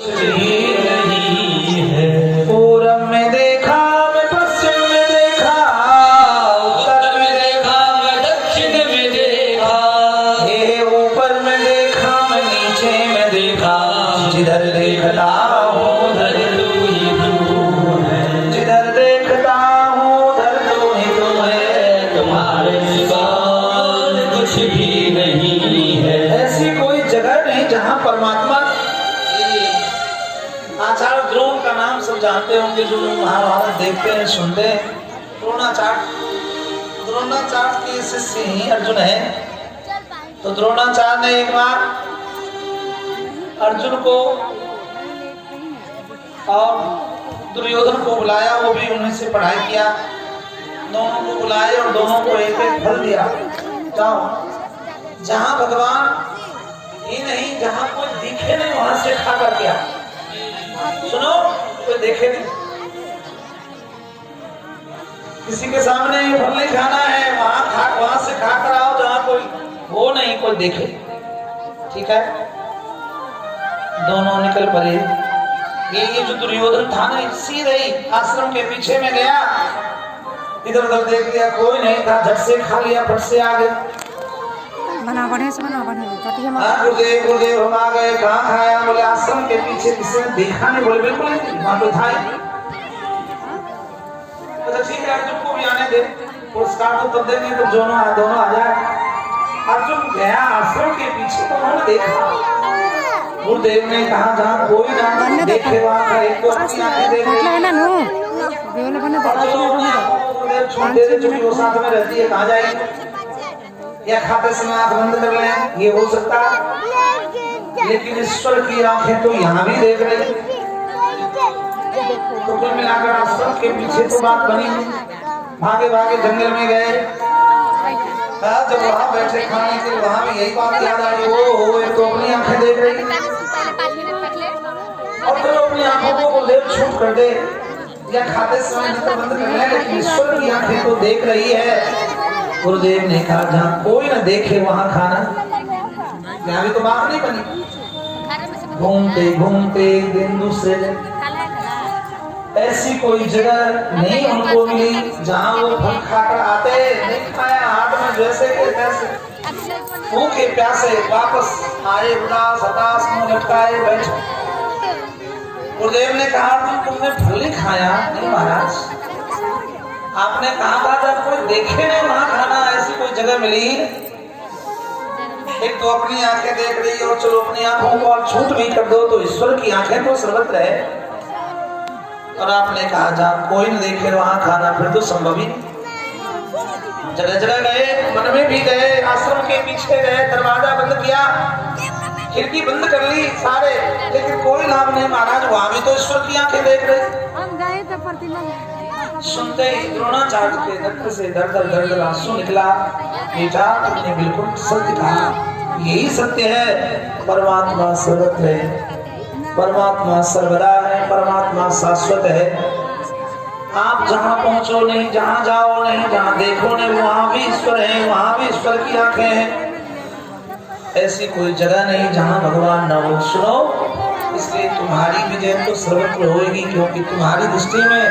नहीं है। पूरब में देखा मैं पश्चिम में देखा, उत्तर में देखा मैं दक्षिण में देखा, ये ऊपर में देखा मैं नीचे में देखा, जिधर देखता हूँ उधर तू ही तू है, जिधर देखता हूँ उधर तू ही तू है, तुम्हारे सिवा कुछ भी नहीं है। ऐसी कोई जगह नहीं जहाँ परमात्मा। आचार्य द्रोण का नाम सब जानते होंगे, जो लोग महाभारत देखते हैं सुनते हैं। द्रोणाचार्य के शिष्य ही अर्जुन है। तो द्रोणाचार्य ने एक बार अर्जुन को और दुर्योधन को बुलाया, वो भी उन्हीं से पढ़ाई किया। दोनों को बुलाए और दोनों को एक एक फल दिया। जाओ, जहाँ भगवान ही नहीं, जहाँ कोई दिखे नहीं वहां से खा कर क्या। सुनो, कोई देखे नहीं, किसी के सामने ये फल नहीं खाना है, वहां से खा कर आओ जहाँ कोई वो नहीं, कोई देखे। ठीक है, दोनों निकल पड़े। ये जो दुर्योधन था ना, सीधे ही आश्रम के पीछे में गया, इधर उधर देख लिया, कोई नहीं था, झट से खा लिया, फट से आ गया। बना बढ़िया से बना गुरुदेव गुरुदेव हम आ गए। कहाँ खाया? बोले आश्रम के पीछे, किसी ने देखा नहीं। बोले बिल्कुल वहां पे था। तो ठीक है, अर्जुन को भी आने दे, पुरस्कार तो तब देंगे तो दोनों आ जाए। अर्जुन गया आश्रम के पीछे, तो उन्होंने देखा। गुरुदेव ने कहा जहाँ कोई ना देखे वहाँ का एक तो अपनी आंखें देख रही। जो साथ में रहती है कहाँ जाएगी? या खाते समय आंख बंद कर लें, ये हो सकता है। लेकिन ईश्वर की आंखें तो यहाँ भी देख रही। तो कुल मिलाकर आश्रम के पीछे तो बात बनी। भागे भागे जंगल में गए। जब वहाँ बैठे खाने के, वहाँ भी यही बात याद आई। वो एक तो अपनी आंखें देख रही, और फिर अपनी आंखों को गुरुदेव छूट कर दे या खाते समय नजर बंद कर ले, लेकिन ईश्वर की आंखें तो देख रही है। गुरुदेव ने कहा जहाँ कोई न देखे वहाँ खाना। यहाँ भी तो बात नहीं बनी। घूमते घूमते एक दिन दूसरे दिन ऐसी कोई जगह नहीं उनको मिली जहाँ वो फल खाकर आते। नहीं खाया, हाथ में जैसे के तैसे भूखे प्यासे वापस आए, उदास हताश मुंह लटकाए बैठे। गुरुदेव ने कहा तुमने फल नहीं खाया? नहीं महाराज, आपने कहा था जब कोई देखे नहीं वहां खाना। ऐसी कोई जगह मिली? एक तो अपनी आंखें देख रही है, और चलो अपनी आंखों को और छूट भी कर दो तो ईश्वर की आंखें तो सर्वत्र है। और आपने कहा जहाँ कोई न देखे वहां खाना, फिर तो संभव ही नहीं। जगह जगह गए, मन में भी गए, आश्रम के पीछे गए, दरवाजा बंद किया, खिड़की बंद कर ली सारे, लेकिन कोई लाभ नहीं महाराज। वहां भी तो ईश्वर की आंखें देख रही। सुनते ही द्रोणाचार्य के नेत्र से दर आंसू निकला। बेटा तुमने बिल्कुल सत्य कहा, यही सत्य है। परमात्मा सर्वत्र है, परमात्मा सर्वदा है, परमात्मा शाश्वत है। आप जहाँ पहुँचो नहीं, जहाँ जाओ नहीं, जहाँ देखो नहीं, वहाँ भी ईश्वर है, वहाँ भी ईश्वर की आंखें हैं। ऐसी कोई जगह नहीं जहाँ भगवान न हो। सुनो, इसलिए तुम्हारी विजय तो सर्वत्र होगी, क्योंकि तुम्हारी दृष्टि में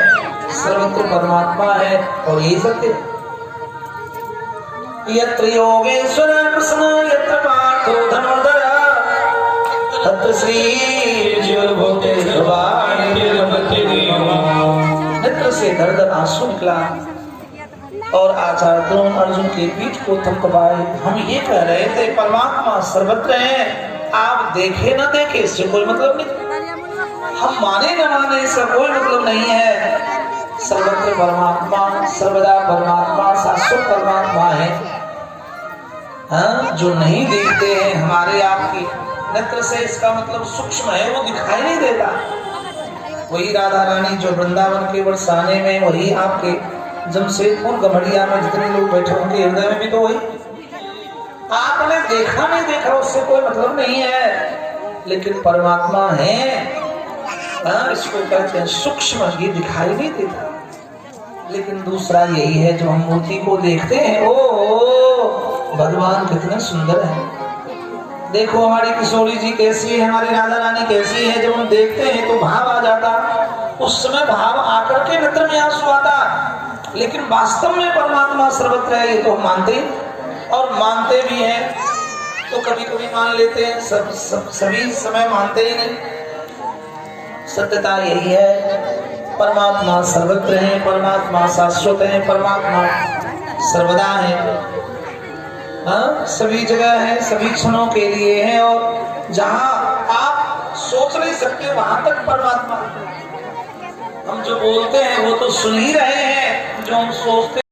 सर्वत्र परमात्मा है और यही सत्य। यत्र योगेश्वर प्रसन्न यत्र पार्थो धनुर्धर तत्र श्री जीवभूते नेत्र से दर्द आंसू निकला। और आचार्य द्रोण अर्जुन के पीठ को थपथपाए। हम ये कह रहे थे परमात्मा सर्वत्र है, आप देखे न देखे इससे कोई मतलब नहीं, हम माने न माने इसका कोई मतलब नहीं है। सर्वत्र परमात्मा, सर्वदा परमात्मा, शाश्वत परमात्मा है। हाँ, जो नहीं देखते हैं हमारे आपकी नेत्र से, इसका मतलब सूक्ष्म है, वो दिखाई नहीं देता। वही राधा रानी जो वृंदावन के बरसाने में, वही आपके जमशेदपुर गमड़िया में जितने लोग बैठे उनके हृदय में भी तो वही। आपने देखा नहीं देखा उससे कोई मतलब नहीं है, लेकिन परमात्मा है। इसको कहते हैं सूक्ष्म, ये दिखाई नहीं देता। लेकिन दूसरा यही है, जो हम मूर्ति को देखते हैं, ओ भगवान कितने सुंदर है, देखो हमारी किशोरी जी कैसी है, हमारी राधा रानी कैसी है, जब हम देखते हैं तो भाव आ जाता, उस समय भाव आकर के नेत्र में आंसू आता। लेकिन वास्तव में परमात्मा सर्वत्र है ये तो हम मानते और मानते भी हैं, तो कभी कभी मान लेते हैं, सभी समय मानते ही नहीं। सत्यता यही है, परमात्मा सर्वत्र है, परमात्मा शाश्वत है, परमात्मा सर्वदा है, हाँ सभी जगह है, सभी क्षणों के लिए है, और जहां आप सोच नहीं सकते वहां तक परमात्मा। हम जो बोलते हैं वो तो सुन ही रहे हैं, जो हम सोचते